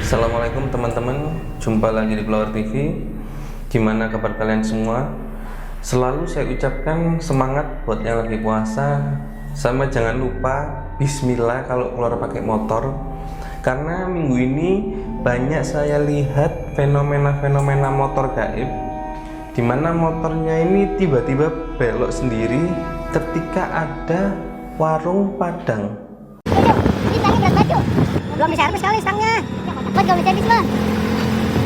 Assalamualaikum teman-teman, jumpa lagi di Flower TV. Gimana kabar kalian semua? Selalu saya ucapkan semangat buat yang lagi puasa, sama jangan lupa bismillah kalau keluar pakai motor. Karena minggu ini banyak saya lihat fenomena-fenomena motor gaib, dimana motornya ini tiba-tiba belok sendiri ketika ada warung Padang. Belum diservis kali stangnya. Belum diservis bang.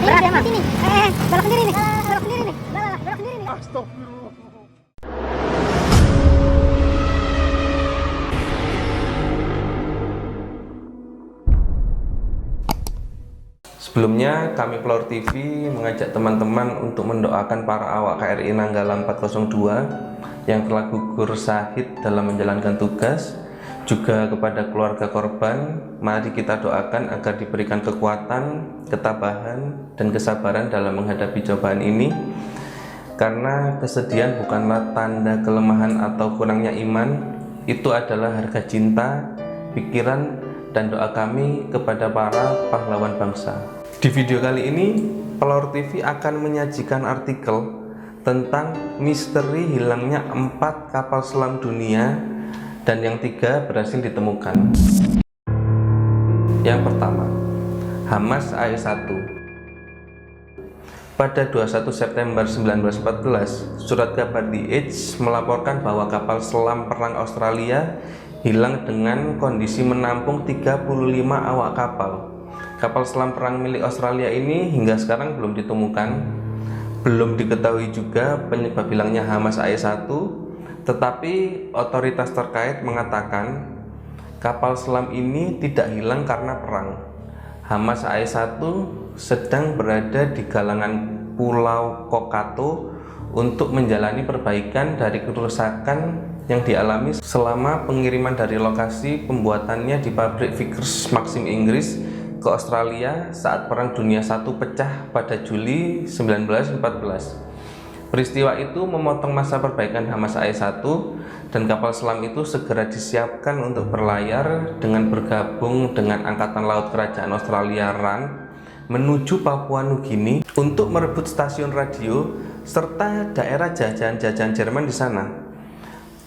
Berat ya, Mas? Belok sendiri nih. Belok sendiri nih. Belok sendiri nih. Astagfirullah. Sebelumnya kami Flower TV mengajak teman-teman untuk mendoakan para awak KRI Nanggala 402 yang telah gugur syahid dalam menjalankan tugas. Juga kepada keluarga korban, mari kita doakan agar diberikan kekuatan, ketabahan, dan kesabaran dalam menghadapi cobaan ini. Karena kesedihan bukanlah tanda kelemahan atau kurangnya iman, itu adalah harga cinta, pikiran, dan doa kami kepada para pahlawan bangsa. Di video kali ini, Flower TV akan menyajikan artikel tentang misteri hilangnya 4 kapal selam dunia dan yang 3 berhasil ditemukan. Yang pertama, Hamas AE1. Pada 21 September 1914, surat kabar The Age melaporkan bahwa kapal selam perang Australia hilang dengan kondisi menampung 35 awak kapal. Kapal selam perang milik Australia ini hingga sekarang belum ditemukan. Belum diketahui juga penyebab hilangnya Hamas AE1, tetapi otoritas terkait mengatakan kapal selam ini tidak hilang karena perang. Hamas AE1 sedang berada di galangan Pulau Kokato untuk menjalani perbaikan dari kerusakan yang dialami selama pengiriman dari lokasi pembuatannya di pabrik Vickers Maxim Inggris ke Australia saat Perang Dunia I pecah pada Juli 1914. Peristiwa itu memotong masa perbaikan Hamas AE1 dan kapal selam itu segera disiapkan untuk berlayar dengan bergabung dengan Angkatan Laut Kerajaan Australia RAN menuju Papua Nugini untuk merebut stasiun radio serta daerah jajahan-jajahan Jerman di sana.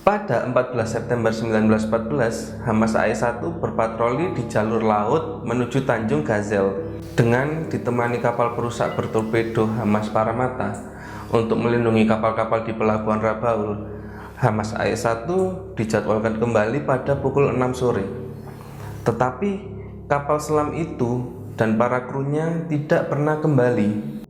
Pada 14 September 1914, Hamas AE1 berpatroli di jalur laut menuju Tanjung Gazelle dengan ditemani kapal perusak bertorpedo Hamas Paramata. Untuk melindungi kapal-kapal di pelabuhan Rabaul, Hamas AE1 dijadwalkan kembali pada pukul 6 sore. Tetapi kapal selam itu dan para krunya tidak pernah kembali.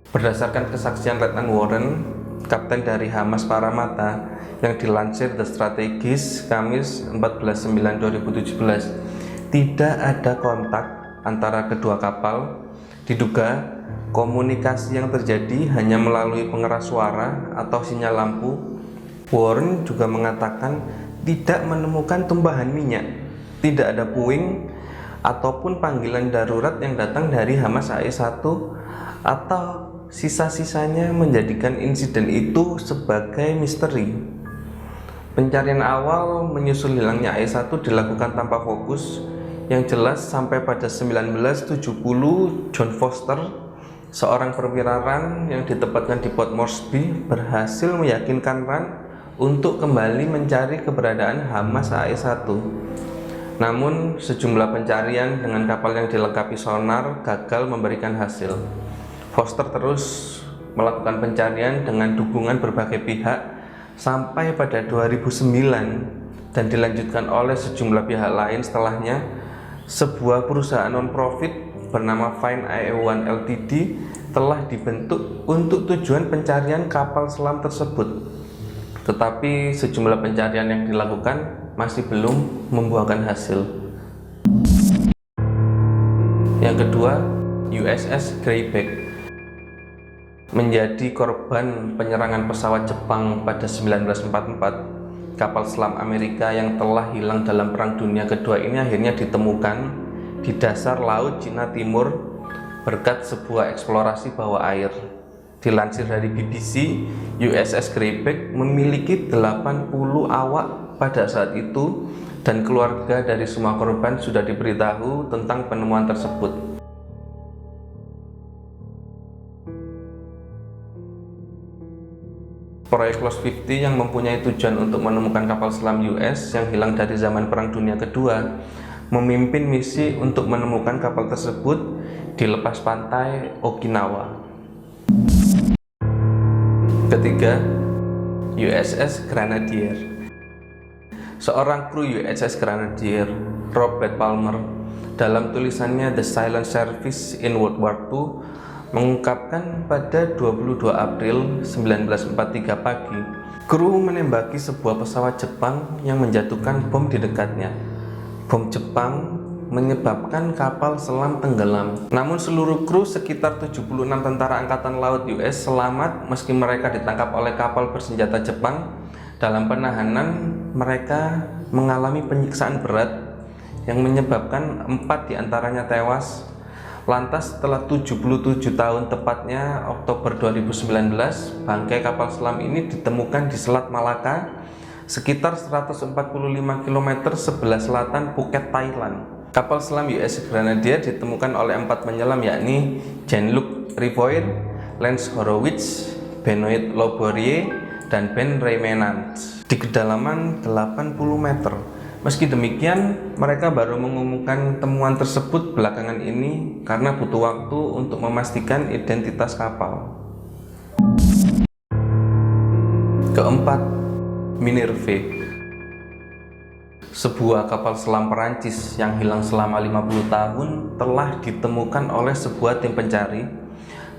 Berdasarkan kesaksian Letnan Warren, kapten dari Hamas Paramata yang dilansir The Strategist Kamis 14/9/2017, tidak ada kontak antara kedua kapal. Diduga komunikasi yang terjadi hanya melalui pengeras suara atau sinyal lampu. Warren juga mengatakan tidak menemukan tumpahan minyak, tidak ada puing ataupun panggilan darurat yang datang dari Hamas AE1 atau sisa-sisanya, menjadikan insiden itu sebagai misteri. Pencarian awal menyusul hilangnya AE1 dilakukan tanpa fokus. Yang jelas sampai pada 1970 John Foster, seorang perwira RAN yang ditempatkan di Port Moresby, berhasil meyakinkan RAN untuk kembali mencari keberadaan Hamas AE1. Namun sejumlah pencarian dengan kapal yang dilengkapi sonar gagal memberikan hasil. Foster terus melakukan pencarian dengan dukungan berbagai pihak sampai pada 2009 dan dilanjutkan oleh sejumlah pihak lain setelahnya. Sebuah perusahaan non-profit bernama Find AE1 Ltd telah dibentuk untuk tujuan pencarian kapal selam tersebut. Tetapi sejumlah pencarian yang dilakukan masih belum membuahkan hasil. Yang kedua, USS Greyback menjadi korban penyerangan pesawat Jepang pada 1944. Kapal selam Amerika yang telah hilang dalam Perang Dunia Kedua ini akhirnya ditemukan di dasar Laut Cina Timur berkat sebuah eksplorasi bawah air. Dilansir dari BBC, USS Greyback memiliki 80 awak pada saat itu dan keluarga dari semua korban sudah diberitahu tentang penemuan tersebut. Proyek Lost 50 yang mempunyai tujuan untuk menemukan kapal selam US yang hilang dari zaman Perang Dunia Kedua memimpin misi untuk menemukan kapal tersebut di lepas pantai Okinawa. Ketiga, USS Grenadier. Seorang kru USS Grenadier, Robert Palmer, dalam tulisannya The Silent Service in World War II mengungkapkan pada 22 April 1943 pagi, kru menembaki sebuah pesawat Jepang yang menjatuhkan bom di dekatnya. Bom Jepang menyebabkan kapal selam tenggelam. Namun seluruh kru sekitar 76 tentara angkatan laut US selamat meski mereka ditangkap oleh kapal bersenjata Jepang. Dalam penahanan, mereka mengalami penyiksaan berat yang menyebabkan 4 diantaranya tewas. Lantas setelah 77 tahun, tepatnya Oktober 2019, bangkai kapal selam ini ditemukan di Selat Malaka, sekitar 145 km sebelah selatan Phuket, Thailand. Kapal selam USS Grenadier ditemukan oleh 4 penyelam, yakni Jean-Luc Rivoire, Lance Horowitz, Benoit Lobourier, dan Ben Remenant di kedalaman 80 meter. Meski demikian, mereka baru mengumumkan temuan tersebut belakangan ini karena butuh waktu untuk memastikan identitas kapal. Keempat, Minerve. Sebuah kapal selam Perancis yang hilang selama 50 tahun telah ditemukan oleh sebuah tim pencari.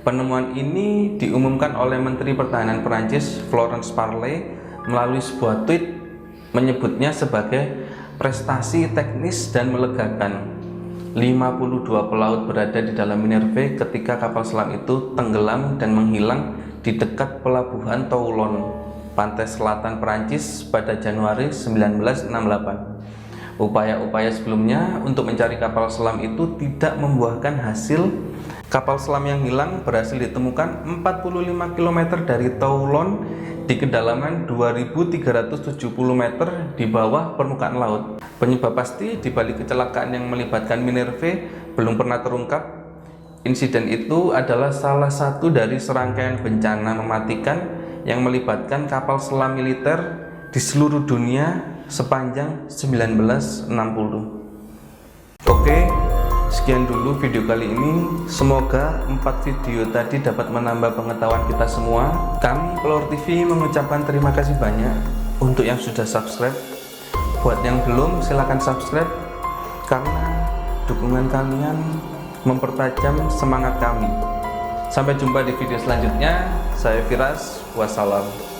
Penemuan ini diumumkan oleh Menteri Pertahanan Perancis Florence Parly melalui sebuah tweet, menyebutnya sebagai prestasi teknis dan melegakan. 52 pelaut berada di dalam Minerve ketika kapal selam itu tenggelam dan menghilang di dekat pelabuhan Toulon, pantai selatan Perancis pada Januari 1968. Upaya-upaya sebelumnya untuk mencari kapal selam itu tidak membuahkan hasil. Kapal selam yang hilang berhasil ditemukan 45 km dari Toulon di kedalaman 2370 meter di bawah permukaan laut. Penyebab pasti di balik kecelakaan yang melibatkan Minerve belum pernah terungkap. Insiden itu adalah salah satu dari serangkaian bencana mematikan yang melibatkan kapal selam militer di seluruh dunia sepanjang 1960. Oke, sekian dulu video kali ini. Semoga 4 video tadi dapat menambah pengetahuan kita semua. Kami Pelor TV mengucapkan terima kasih banyak untuk yang sudah subscribe. Buat yang belum, silahkan subscribe karena dukungan kalian mempertajam semangat kami. Sampai jumpa di video selanjutnya. Saya Firas, wassalam.